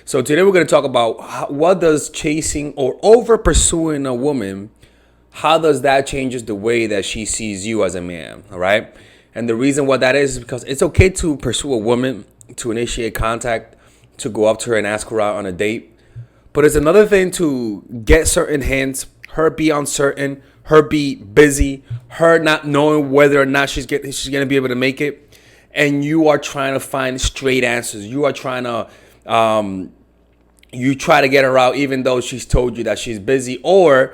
So today we're going to talk about what does chasing or over pursuing a woman, how does that changes the way that she sees you as a man, all right? And the reason why that is because it's okay to pursue a woman, to initiate contact, to go up to her and ask her out on a date. But it's another thing to get certain hints, her be uncertain, her be busy, her not knowing whether or not she's going to be able to make it, and you are trying to find straight answers. You are trying to you try to get her out even though she's told you that she's busy, or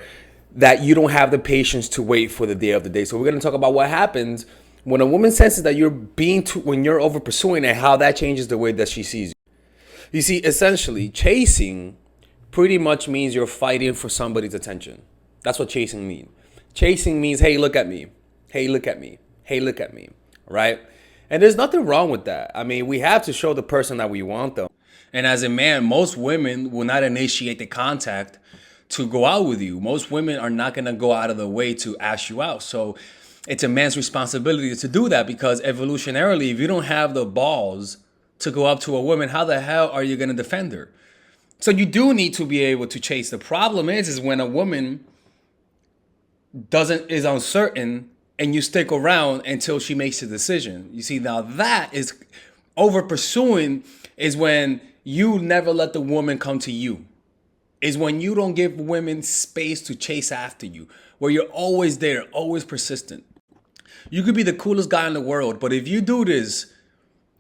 that you don't have the patience to wait for the day of the day. So we're going to talk about what happens when a woman senses that you're when you're over pursuing, and how that changes the way that she sees you. You see, essentially, chasing pretty much means you're fighting for somebody's attention. That's what chasing means. Chasing means, hey, look at me. Hey, look at me. Hey, look at me. Right? And there's nothing wrong with that. I mean, we have to show the person that we want them. And as a man, most women will not initiate the contact to go out with you. Most women are not going to go out of the way to ask you out. So it's a man's responsibility to do that, because evolutionarily, if you don't have the balls to go up to a woman, how the hell are you going to defend her? So you do need to be able to chase. The problem is when a woman is uncertain and you stick around until she makes a decision. You see, now that is over pursuing, is when you never let the woman come to you. Is when you don't give women space to chase after you, where you're always there, always persistent. You could be the coolest guy in the world, but if you do this,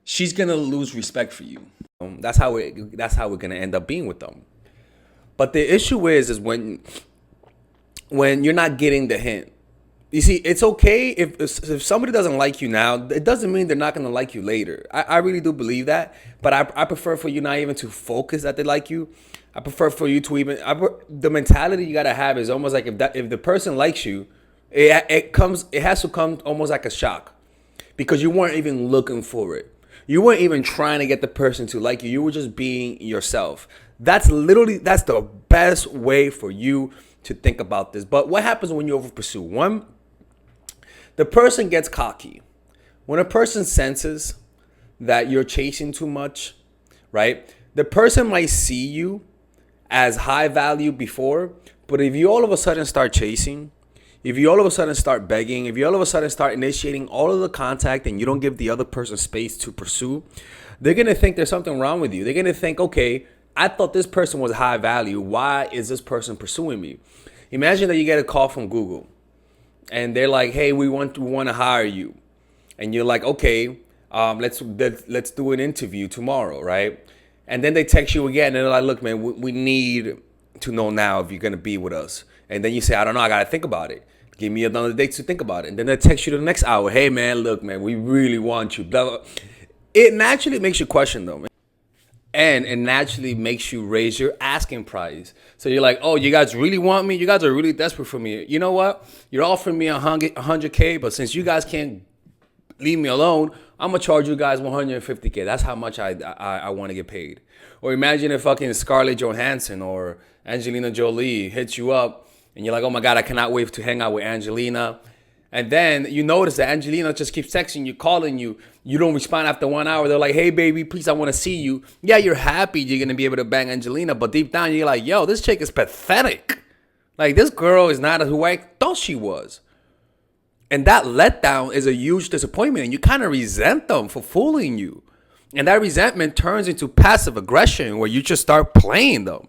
she's gonna lose respect for you. That's how we're gonna end up being with them. But the issue is when you're not getting the hint. You see, it's okay if somebody doesn't like you now, it doesn't mean they're not going to like you later. I really do believe that. But I prefer for you not even to focus that they like you. I prefer for you to the mentality you got to have is almost like if the person likes you, it has to come almost like a shock, because you weren't even looking for it. You weren't even trying to get the person to like you. You were just being yourself. That's the best way for you to think about this. But what happens when you over pursue? One, the person gets cocky. When a person senses that you're chasing too much, right? The person might see you as high value before, but if you all of a sudden start chasing, if you all of a sudden start begging, if you all of a sudden start initiating all of the contact and you don't give the other person space to pursue, they're going to think there's something wrong with you. They're going to think, okay, I thought this person was high value. Why is this person pursuing me? Imagine that you get a call from Google and they're like, hey, we want to hire you. And you're like, okay, let's do an interview tomorrow, right? And then they text you again and they're like, look, man, we need to know now if you're going to be with us. And then you say, I don't know, I got to think about it. Give me another day to think about it. And then they text you the next hour. Hey, man, look, man, we really want you. Blah, blah. It naturally makes you question them. And it naturally makes you raise your asking price. So you're like, oh, you guys really want me? You guys are really desperate for me. You know what? You're offering me 100K, but since you guys can't leave me alone, I'm going to charge you guys 150K. That's how much I want to get paid. Or imagine if fucking Scarlett Johansson or Angelina Jolie hits you up and you're like, oh my God, I cannot wait to hang out with Angelina. And then you notice that Angelina just keeps texting you, calling you. You don't respond after 1 hour. They're like, hey, baby, please, I want to see you. Yeah, you're happy you're going to be able to bang Angelina. But deep down, you're like, yo, this chick is pathetic. Like, this girl is not who I thought she was. And that letdown is a huge disappointment. And you kind of resent them for fooling you. And that resentment turns into passive aggression where you just start playing them.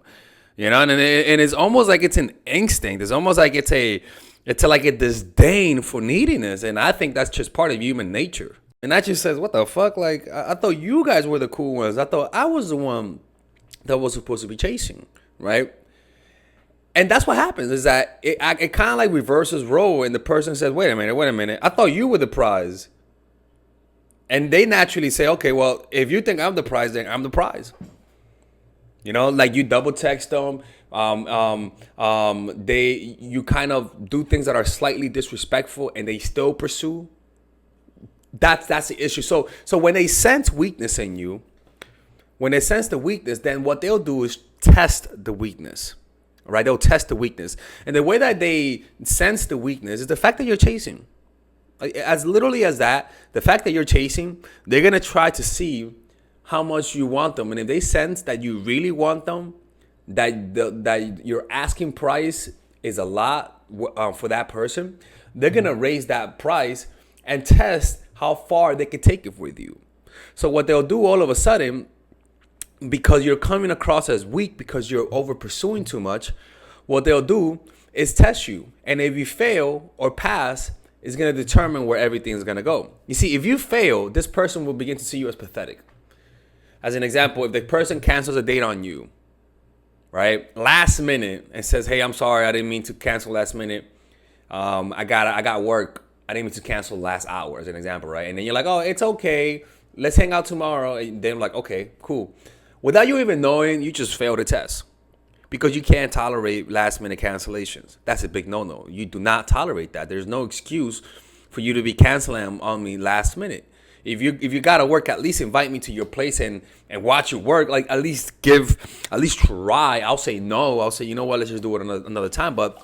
You know, and it's almost like it's an instinct. It's almost like it's like a disdain for neediness. And I think that's just part of human nature. And that just says, what the fuck? Like, I thought you guys were the cool ones. I thought I was the one that was supposed to be chasing, right? And that's what happens, is that it kind of like reverses role. And the person says, wait a minute. I thought you were the prize. And they naturally say, okay, well, if you think I'm the prize, then I'm the prize. You know, like you double text them. You kind of do things that are slightly disrespectful and they still pursue. That's the issue. So when they sense weakness in you, when they sense the weakness, then what they'll do is test the weakness. Right? They'll test the weakness. And the way that they sense the weakness is the fact that you're chasing. As literally as that, the fact that you're chasing, they're going to try to see how much you want them. And if they sense that you really want them, that your asking price is a lot for that person, they're gonna raise that price and test how far they can take it with you. So what they'll do all of a sudden, because you're coming across as weak because you're over pursuing too much, what they'll do is test you. And if you fail or pass, it's going to determine where everything is going to go. You see, if you fail, this person will begin to see you as pathetic. As an example, if the person cancels a date on you, right, last minute, and says, hey, I'm sorry, I didn't mean to cancel last minute. I got work. I didn't mean to cancel last hour, as an example, right? And then you're like, oh, it's okay. Let's hang out tomorrow. And then like, okay, cool. Without you even knowing, you just failed the test. Because you can't tolerate last minute cancellations. That's a big no-no. You do not tolerate that. There's no excuse for you to be canceling on me last minute. If you gotta work, at least invite me to your place and watch you work. Like at least try. I'll say no. I'll say, you know what, let's just do it another time. But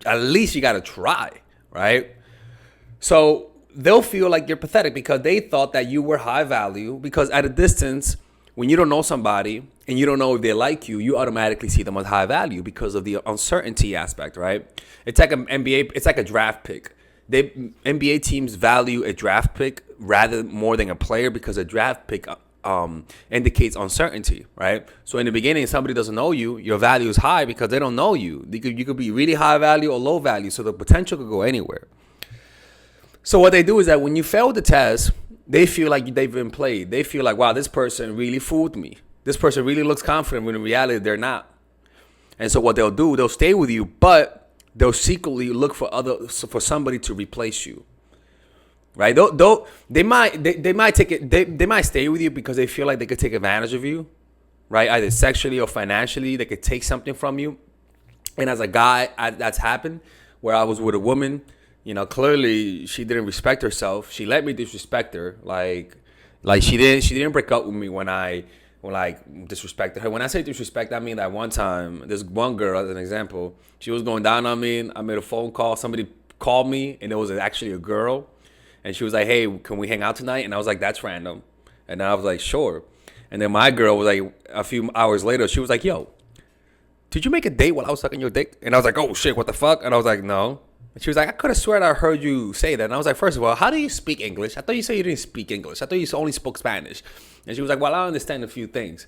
at least you gotta try, right? So they'll feel like you're pathetic because they thought that you were high value. Because at a distance, when you don't know somebody and you don't know if they like you, you automatically see them as high value because of the uncertainty aspect, right? It's like an NBA, it's like a draft pick. NBA teams value a draft pick rather more than a player because a draft pick indicates uncertainty, right? So in the beginning, somebody doesn't know you, your value is high because they don't know you. You could be really high value or low value, so the potential could go anywhere. So what they do is that when you fail the test, they feel like they've been played. They feel like, wow, this person really fooled me. This person really looks confident when in reality they're not. And so what they'll do, they'll stay with you, but they'll secretly look for somebody to replace you. Right? They might take it. They might stay with you because they feel like they could take advantage of you, right? Either sexually or financially, they could take something from you. And as a guy, that's happened where I was with a woman. You know, clearly she didn't respect herself. She let me disrespect her. Like she didn't break up with me when I disrespected her. When I say disrespect, I mean that one time, this one girl, as an example, she was going down on me. I made a phone call. Somebody called me, and it was actually a girl. And she was like, hey, can we hang out tonight? And I was like, that's random. And I was like, sure. And then my girl was like, a few hours later, she was like, yo, did you make a date while I was sucking your dick? And I was like, oh, shit, what the fuck? And I was like, no. And she was like, I could have sworn I heard you say that. And I was like, first of all, how do you speak English? I thought you said you didn't speak English. I thought you only spoke Spanish. And she was like, well, I understand a few things.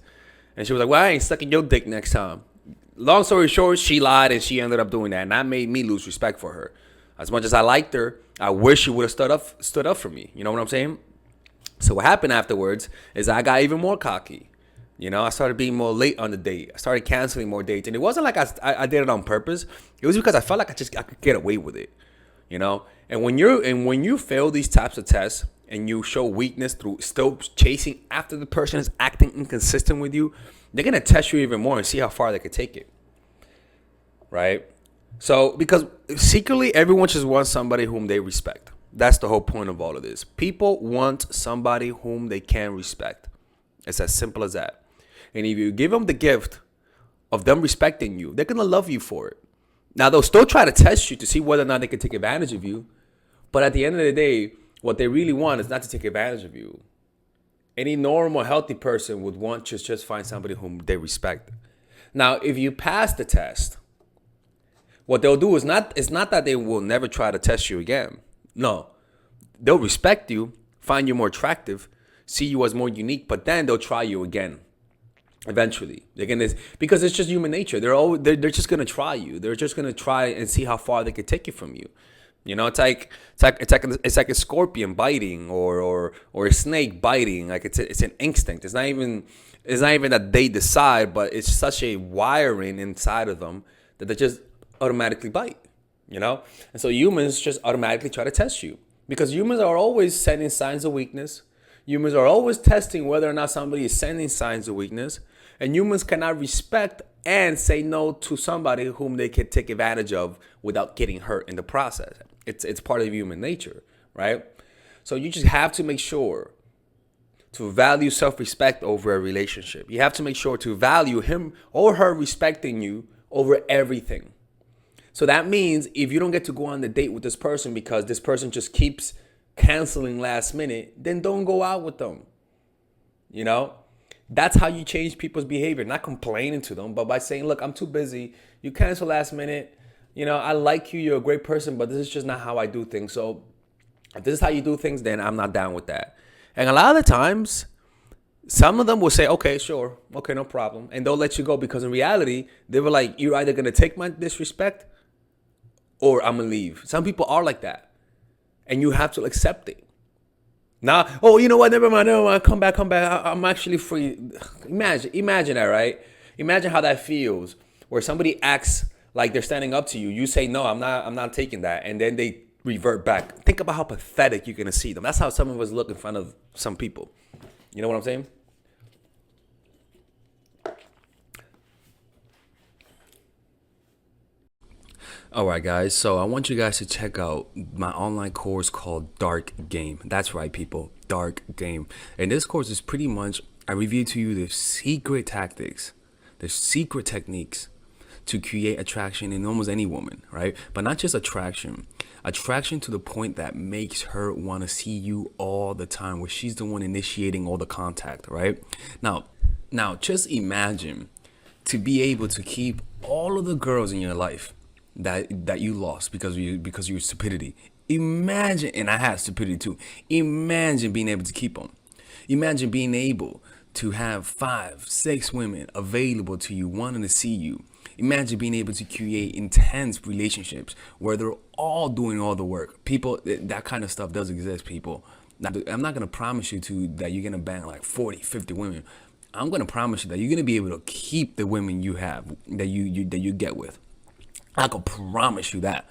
And she was like, well, I ain't sucking your dick next time. Long story short, she lied and she ended up doing that. And that made me lose respect for her. As much as I liked her, I wish she would have stood up for me. You know what I'm saying? So what happened afterwards is I got even more cocky. You know, I started being more late on the date. I started canceling more dates. And it wasn't like I did it on purpose. It was because I felt like I could get away with it. You know? And when you fail these types of tests and you show weakness through still chasing after the person is acting inconsistent with you, they're going to test you even more and see how far they can take it. Right? So, because secretly, everyone just wants somebody whom they respect. That's the whole point of all of this. People want somebody whom they can respect. It's as simple as that. And if you give them the gift of them respecting you, they're going to love you for it. Now, they'll still try to test you to see whether or not they can take advantage of you. But at the end of the day, what they really want is not to take advantage of you. Any normal, healthy person would want to just find somebody whom they respect. Now, if you pass the test, what they'll do is it's not that they will never try to test you again. No. They'll respect you, find you more attractive, see you as more unique, but then they'll try you again. Eventually, because it's just human nature. They're just gonna try you. They're just gonna try and see how far they can take it from you. You know, it's like a scorpion biting or a snake biting. Like it's an instinct. It's not even that they decide, but it's such a wiring inside of them that they just automatically bite. You know, and so humans just automatically try to test you because humans are always sending signs of weakness. Humans are always testing whether or not somebody is sending signs of weakness. And humans cannot respect and say no to somebody whom they can take advantage of without getting hurt in the process. It's part of human nature, right? So you just have to make sure to value self-respect over a relationship. You have to make sure to value him or her respecting you over everything. So that means if you don't get to go on the date with this person because this person just keeps canceling last minute, then don't go out with them. You know, that's how you change people's behavior. Not complaining to them, but by saying, "Look, I'm too busy. You cancel last minute. You know, I like you. You're a great person, but this is just not how I do things. So if this is how you do things, then I'm not down with that." And a lot of the times, some of them will say, "Okay, sure, okay, no problem," and they'll let you go because in reality, they were like, "You're either gonna take my disrespect or I'm gonna leave." Some people are like that, and you have to accept it. Now, oh, you know what? Never mind, never mind. Come back, come back. I'm actually free. Imagine that, right? Imagine how that feels, where somebody acts like they're standing up to you. You say, "No, I'm not taking that," and then they revert back. Think about how pathetic you're gonna see them. That's how some of us look in front of some people. You know what I'm saying? All right, guys. So I want you guys to check out my online course called Dark Game. That's right, people. Dark Game. And this course is pretty much, I review to you the secret tactics, the secret techniques to create attraction in almost any woman, right? But not just attraction. Attraction to the point that makes her want to see you all the time, where she's the one initiating all the contact, right? Now just imagine to be able to keep all of the girls in your life that you lost because of your stupidity. Imagine, and I had stupidity too. Imagine being able to keep them. Imagine being able to have 5, 6 women available to you, wanting to see you. Imagine being able to create intense relationships where they're all doing all the work. People, that kind of stuff does exist, people. Now, I'm not gonna promise you that you're gonna bang like 40, 50 women. I'm gonna promise you that you're gonna be able to keep the women you have that you get with. I can promise you that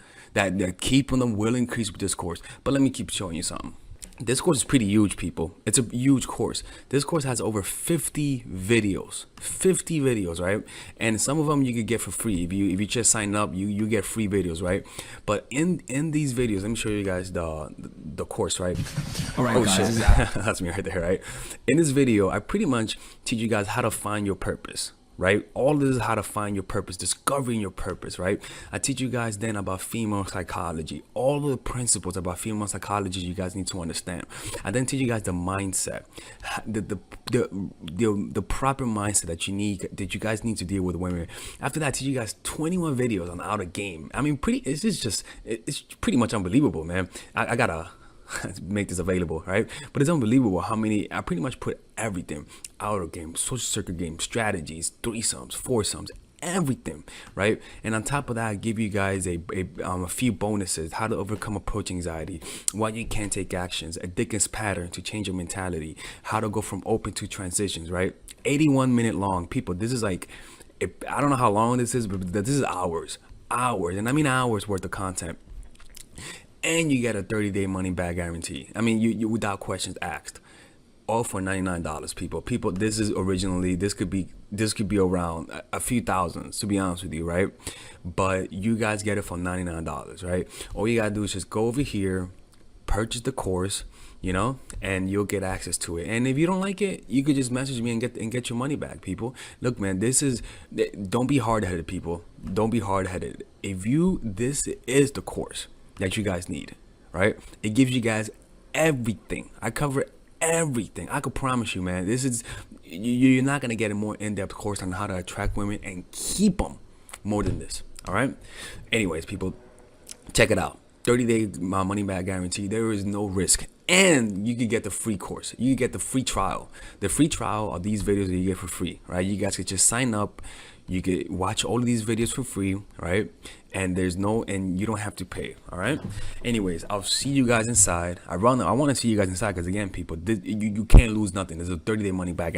keeping them will increase with this course. But let me keep showing you something. This course is pretty huge, people. It's a huge course. This course has over 50 videos. 50 videos, right? And some of them you could get for free. If you just sign up, you get free videos, right? But in these videos, let me show you guys the course, right? All right, Oh guys. shit. That's me right there, right? In this video, I pretty much teach you guys how to find your purpose. Right? All this is how to find your purpose, discovering your purpose, right? I teach you guys then about female psychology, all of the principles about female psychology you guys need to understand. I then teach you guys the mindset, the proper mindset that you guys need to deal with women. After that, I teach you guys 21 videos on how to game. I mean, it's pretty much unbelievable, man. I gotta make this available, right? But it's unbelievable how many I pretty much put everything: outer game, social circuit game, strategies, threesomes, foursomes, everything, right? And on top of that, I give you guys a few bonuses: how to overcome approach anxiety, why you can't take actions, a Dickens pattern to change your mentality, how to go from open to transitions, right? 81-minute long, people. This is like, I don't know how long this is, but this is hours, and I mean hours worth of content. And you get a 30-day money back guarantee. I mean, you without questions asked. All for $99, people. People, this is originally, this could be around a few thousands, to be honest with you, right? But you guys get it for $99, right? All you gotta do is just go over here, purchase the course, and you'll get access to it. And if you don't like it, you could just message me and get your money back, people. Look, man, don't be hard-headed, people. Don't be hard-headed. This is the course that you guys need, right? It gives you guys everything. I cover everything. I could promise you, man, you're not gonna get a more in-depth course on how to attract women and keep them more than this. All right. Anyways, people, check it out. 30-day money back guarantee. There is no risk, and you can get the free course. You can get the free trial. The free trial are these videos that you get for free, right? You guys could just sign up. You could watch all of these videos for free, right? And you don't have to pay, all right? Anyways, I'll see you guys inside. I want to see you guys inside because, again, people, you can't lose nothing. There's a 30-day money back